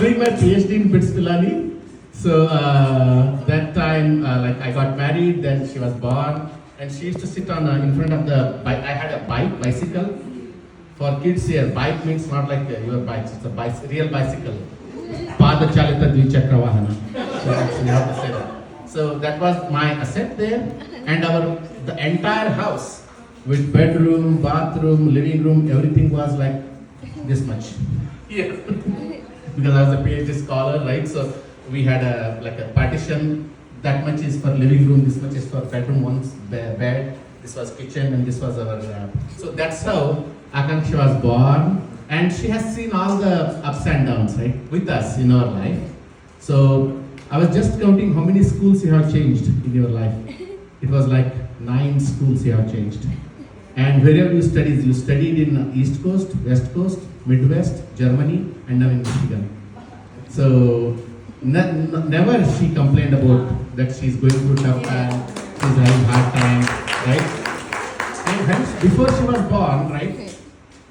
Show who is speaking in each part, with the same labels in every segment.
Speaker 1: doing my PhD in BITS Pilani. So that time, like I got married, then she was born, and she used to sit on in front of the bike. I had a bicycle. For kids here, bike means not like your bikes. It's a real bicycle. Padachalita Dvichakra Vahana. So actually, you have to say that. So that was my asset there, and the entire house with bedroom, bathroom, living room, everything was like this much. Here, because I was a PhD scholar, right? So we had a partition. That much is for living room. This much is for bedroom. One's bed. This was kitchen, and this was our. So that's how Akanksha was born, and she has seen all the ups and downs, right, with us in our life. So I was just counting how many schools you have changed in your life. It was like 9 schools you have changed. And wherever you studied in East Coast, West Coast, Midwest, Germany, and now in Michigan. So never she complained about that she's going through tough time, she's having hard time, right? And hence, before she was born, right?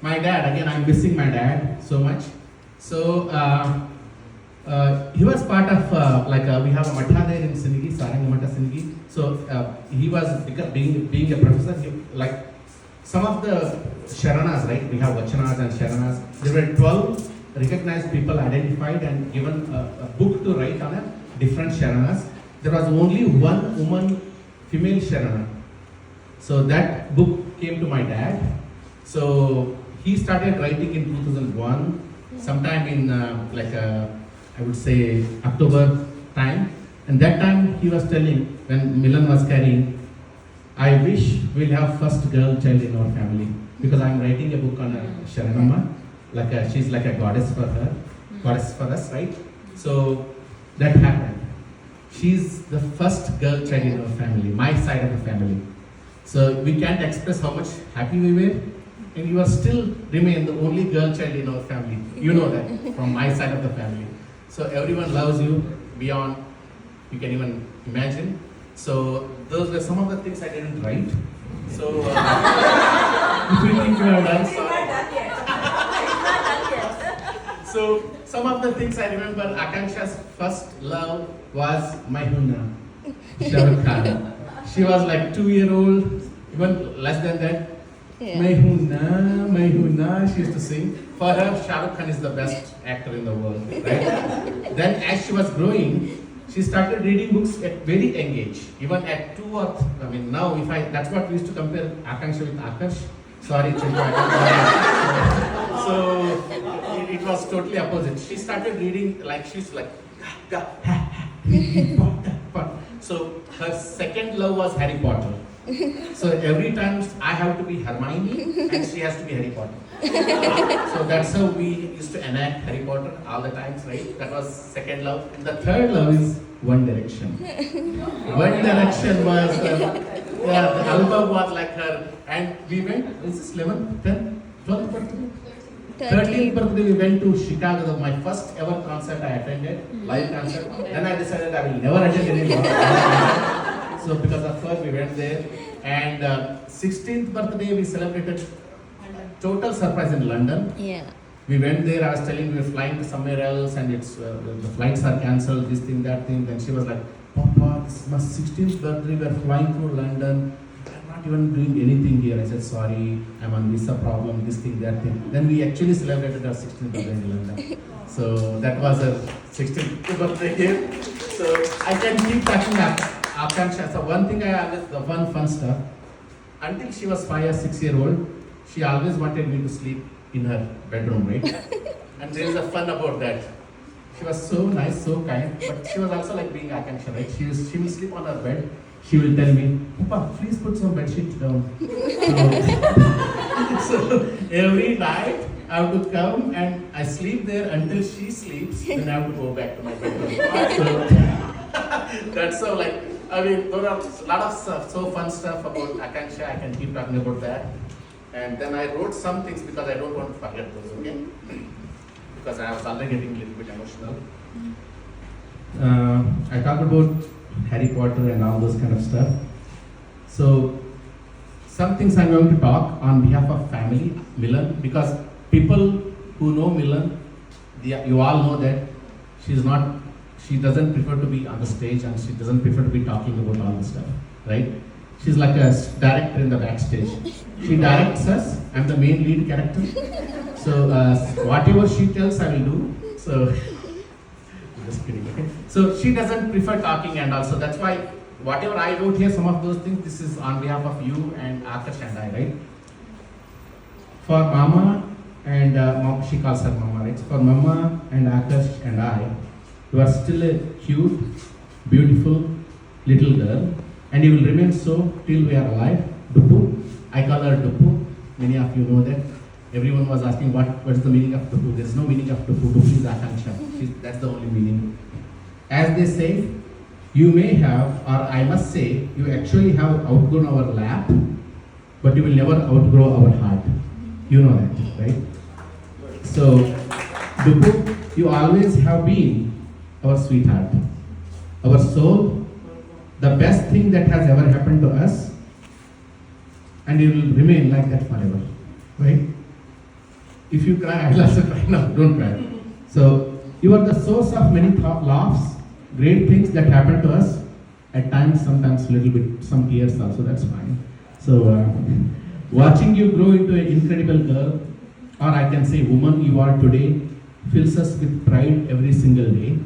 Speaker 1: My dad, again, I'm missing my dad so much. So he was part of we have a matha there in Sinigi, Saranga Matha Sinigi. So he was being a professor. Like some of the Sharanas, right? We have Vachanas and Sharanas. There were 12 recognized people identified and given a book to write on a different Sharanas. There was only one woman, female Sharana. So that book came to my dad. So he started writing in 2001, sometime in I would say October time. And that time he was telling, when Milan was carrying, I wish we'll have first girl child in our family, because I'm writing a book on Sharanamma, she's like a goddess for us, right? So that happened. She's the first girl child in our family, my side of the family. So we can't express how much happy we were, and you are still remain the only girl child in our family. You know that from my side of the family. So everyone loves you beyond you can even imagine. So those were some of the things I didn't write. So if you think you have done, sorry. So some of the things I remember, Akanksha's first love was Maihuna, Shah Rukh Khan. She was like 2-year-old, even less than that. Yeah. Maihuna, she used to sing. For her, Shah Rukh Khan is the best actor in the world, right? Then as she was growing, she started reading books at very young age. Even at 2 or now that's what we used to compare Akanksha with Akash. Sorry, Chintu. So it was totally opposite. She started reading she's like, so her second love was Harry Potter. So every time I have to be Hermione and she has to be Harry Potter. So that's how we used to enact Harry Potter all the times, right? That was second love. And the third love is One Direction. One Direction was, the album was like her. And we went, is this 11th, 10th, 12th birthday? 13th birthday we went to Chicago, my first ever concert I attended, live concert. Then I decided I will never attend any more. So because of her we went there. And 16th birthday we celebrated, total surprise in London. Yeah. We went there, I was telling we were flying to somewhere else and it's the flights are cancelled, this thing, that thing. Then she was like, Papa, this is my 16th birthday, we are flying through London. Even doing anything here. I said, sorry, I'm on visa problem, this thing, that thing. Then we actually celebrated our 16th birthday in London. So that was her 16th birthday here. So I can keep talking Akanksha. So one thing I always, the one fun stuff, until she was 5 or 6 years old, she always wanted me to sleep in her bedroom, right? And there is a fun about that. She was so nice, so kind, but she was also like being Akanksha, right? She will sleep on her bed. She will tell me, Papa, please put some bed sheets down. So every night I have to come and I sleep there until she sleeps, then I have to go back to my bedroom. So that's so there are a lot of stuff, so fun stuff about Akanksha. I can keep talking about that. And then I wrote some things because I don't want to forget those, okay? Because I was already getting a little bit emotional. I talked about Harry Potter and all those kind of stuff. So some things I'm going to talk on behalf of family, Milan, because people who know Milan, you all know that she's not, she doesn't prefer to be on the stage and she doesn't prefer to be talking about all this stuff, right? She's like a director in the backstage. She directs us. I'm the main lead character. So whatever she tells, I will do. So just kidding. Okay. So she doesn't prefer talking, and also that's why whatever I wrote here, some of those things, this is on behalf of you and Akash and I, right? For Mama and she calls her Mama, right? For Mama and Akash and I, you are still a cute, beautiful little girl, and you will remain so till we are alive. Dupu, I call her Dupu. Many of you know that. Everyone was asking what is the meaning of Dupu. There is no meaning of Dupu. Dupu is Akanksha. That's the only meaning. As they say, you may have, or I must say, you actually have outgrown our lap, but you will never outgrow our heart. You know that, right? So, Dupu, you always have been our sweetheart, our soul, the best thing that has ever happened to us, and you will remain like that forever, right? If you cry, I will also cry. No, don't cry. So, you are the source of many laughs, great things that happen to us. At times, sometimes a little bit, some tears also, that's fine. So, watching you grow into an incredible girl, or I can say woman you are today, fills us with pride every single day.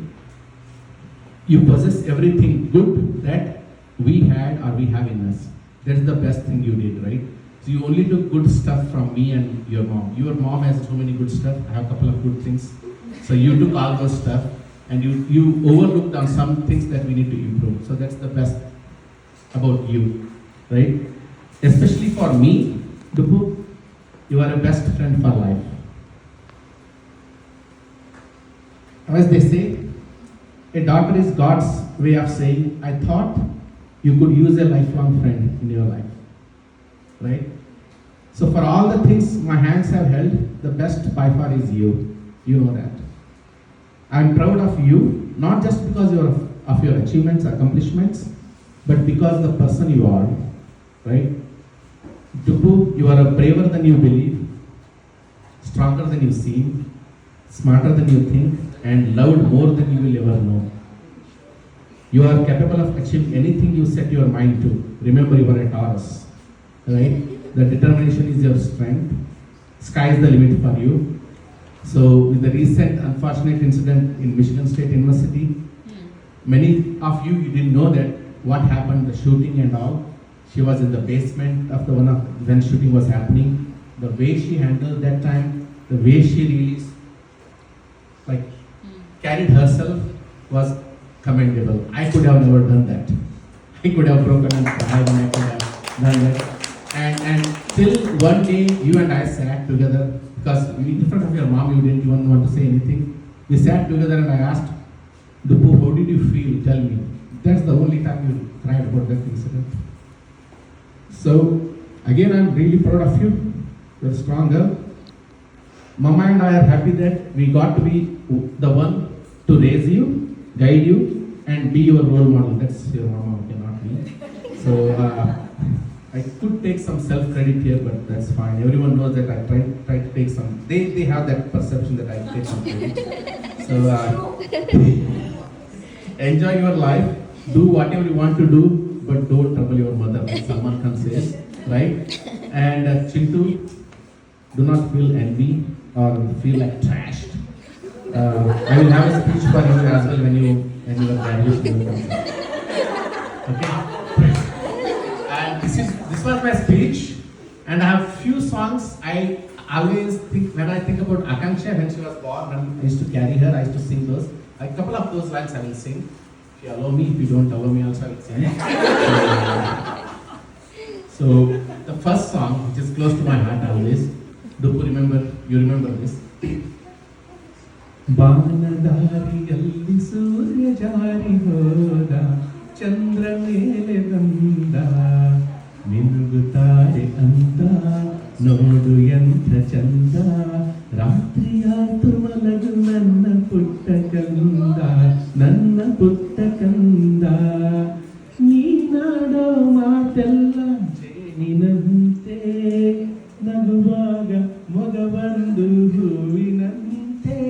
Speaker 1: You possess everything good that we had or we have in us. That's the best thing you did, right? So you only took good stuff from me and your mom. Your mom has so many good stuff. I have a couple of good things. So you took all those stuff and you overlooked on some things that we need to improve. So that's the best about you, right? Especially for me, Dupu, you are a best friend for life. As they say, a daughter is God's way of saying, I thought you could use a lifelong friend in your life, right? So for all the things my hands have held, the best by far is you. You know that. I'm proud of you, not just because of your achievements, accomplishments, but because the person you are, right? Dupu, you are braver than you believe, stronger than you seem, smarter than you think, and loved more than you will ever know. You are capable of achieving anything you set your mind to. Remember, you are a Taurus, right? The determination is your strength. Sky is the limit for you. So, with the recent unfortunate incident in Michigan State University, many of you didn't know that what happened, the shooting and all. She was in the basement of when shooting was happening. The way she handled that time, the way she really carried herself was commendable. I could have never done that. I could have broken and cried and I could have done that. And till one day you and I sat together, because in front of your mom you didn't even want to say anything. We sat together and I asked, Dupu, how did you feel? Tell me. That's the only time you cried about that incident. So, again, I'm really proud of you. You're a strong girl. Mama and I are happy that we got to be the one to raise you, guide you, and be your role model. That's your mama, okay, not me. So, I could take some self-credit here, but that's fine. Everyone knows that I try to take some. They have that perception that I take some credit. So, enjoy your life. Do whatever you want to do, but don't trouble your mother, like Salman Khan says, right? And Chintu, do not feel envy or feel like trashed. I will have a speech for you as well when your graduation comes up. Okay? And this was my speech, and I have few songs. I always think, when I think about Akanksha, when she was born, and I used to carry her, I used to sing those. A couple of those lines I will sing. If you allow me, if you don't allow me also I will sing. So the first song, which is close to my heart always, Dupu, you remember this. ಬಾನದಾರಿಯಲ್ಲಿ ಸೂರ್ಯ ಜಾರಿ ಹೋದ ಚಂದ್ರ ಮೇಲೆ ಬಂದ ಮಿನುಗುತ್ತಾರೆ ಅಂತ ನೋಡು ಎಂಥ ಚಂದ ರಾತ್ರಿಯಾತು ಮಲಗು ನನ್ನ ಪುಟ್ಟ ಕಂದ ನೀನಾಡೋ ಮಾತೆಲ್ಲ ಜೇನಿನಂತೆ ನಗುವಾಗ ಮೊಗವೊಂದು ಹೂವಿನಂತೆ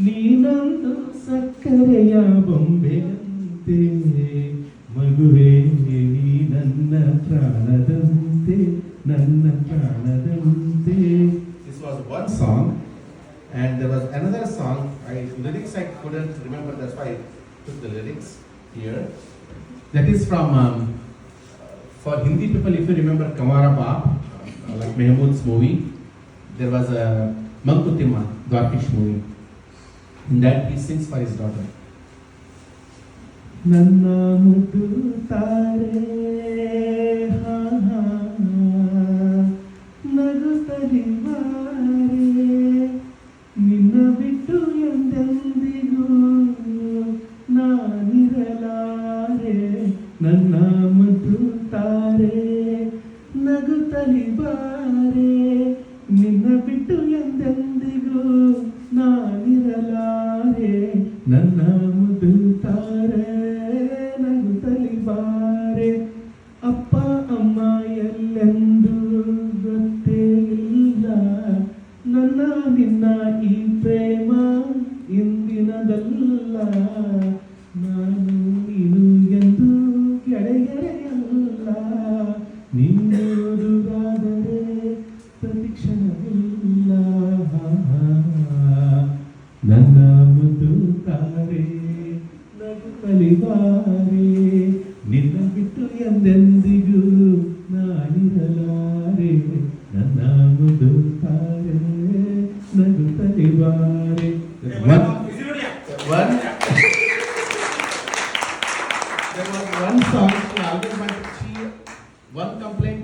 Speaker 1: ನೀನೊಂದು
Speaker 2: ಸಕ್ಕರೆಯ ಬೊಂಬೆಯಂತೆ ಮಗುವೆ ನೀ ನನ್ನ ಪ್ರಾಣದಂತೆ ನನ್ನ ಪ್ರಾಣದಂತೆ. This was one song and there was another song. Lyrics I couldn't remember, that's why I took the lyrics here. That is from for Hindi people, if you remember Kamara Baap, like Mehmood's movie, there was a Mankutima Dwarkish movie. In that he sings for his daughter. Nanna mudu tare ha ha nagutali mare ninna bittu endendigu naaniralare. Nanna mudu tare nagutali bare ninna bittu endendigu ನಾನಿರಲಾರೆ. ನನ್ನ ಮುದುತ್ತಾರೆ ನಗುತ್ತಲಿ ಬಾರೆ. ಅಪ್ಪ ಅಮ್ಮ ಎಲ್ಲೆಂದು ಗೊತ್ತೇ ಇಲ್ಲ, ನನ್ನ ನಿನ್ನ ಈ ಪ್ರೇಮ ಇಂದಿನದಲ್ಲ. ನಾನು ನೀನು ಎಂದು ಗೆಳೆಯರೆಯಲ್ಲ, ನೀನು ಎದುರಾದರೆ ಪ್ರತಿಕ್ಷಣವಿಲ್ಲ. ನನ್ನ ಮುದ್ದು ತಾರೆ ನಗುತ್ತಲಿ ಬಾರೆ ನಿನ್ನ ಬಿಟ್ಟು ಎಂದೆಂದಿಗೂ ನಾನಿರಲಾರೆ. ನನ್ನ ಮುದ್ದು ತಾರೆ ನಗುತ್ತಲಿ ಬಾರೆ. One song she always wanted. One complaint,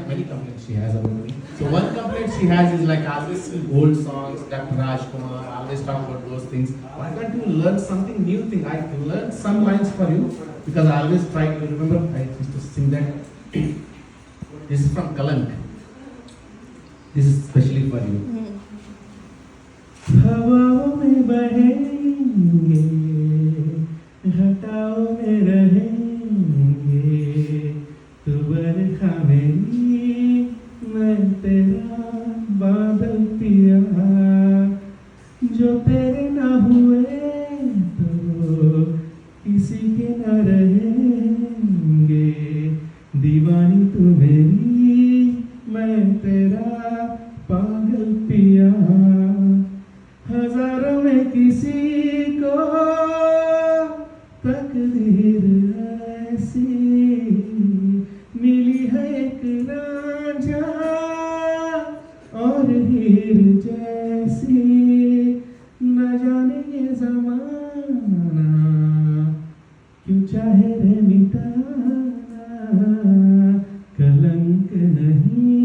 Speaker 2: many complaints she has about me. So one complaint she has is like always sing old songs, Dr. Rajkumar, always talk about those things. Why can't you learn something new thing? I learned some lines for you because I always try to remember. I used to sing that. This is from Kalank. This is especially for you. हवाओं में बहेंगे, घटाओं में रहेंगे, तू बरखा मेरी मैं तेरा बादल पिया. जो तेरे ना हुए तो किसी के ना रहेंगे. दीवानी तू मेरी मैं तेरा पागल पिया. हजारों में किसी को तकदीर ऐसी मिली है एक रांझा और हीर जैसी. न जाने ये ज़माना क्यों चाहे रे मिटाना. कलंक नहीं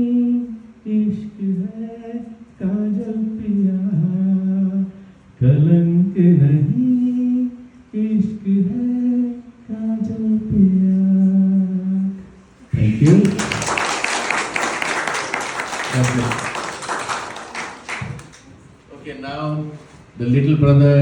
Speaker 2: इश्क है काजल पिया. कलंक नहीं इश्क है काजल पिया. Thank you. God bless. Okay, now the little brother.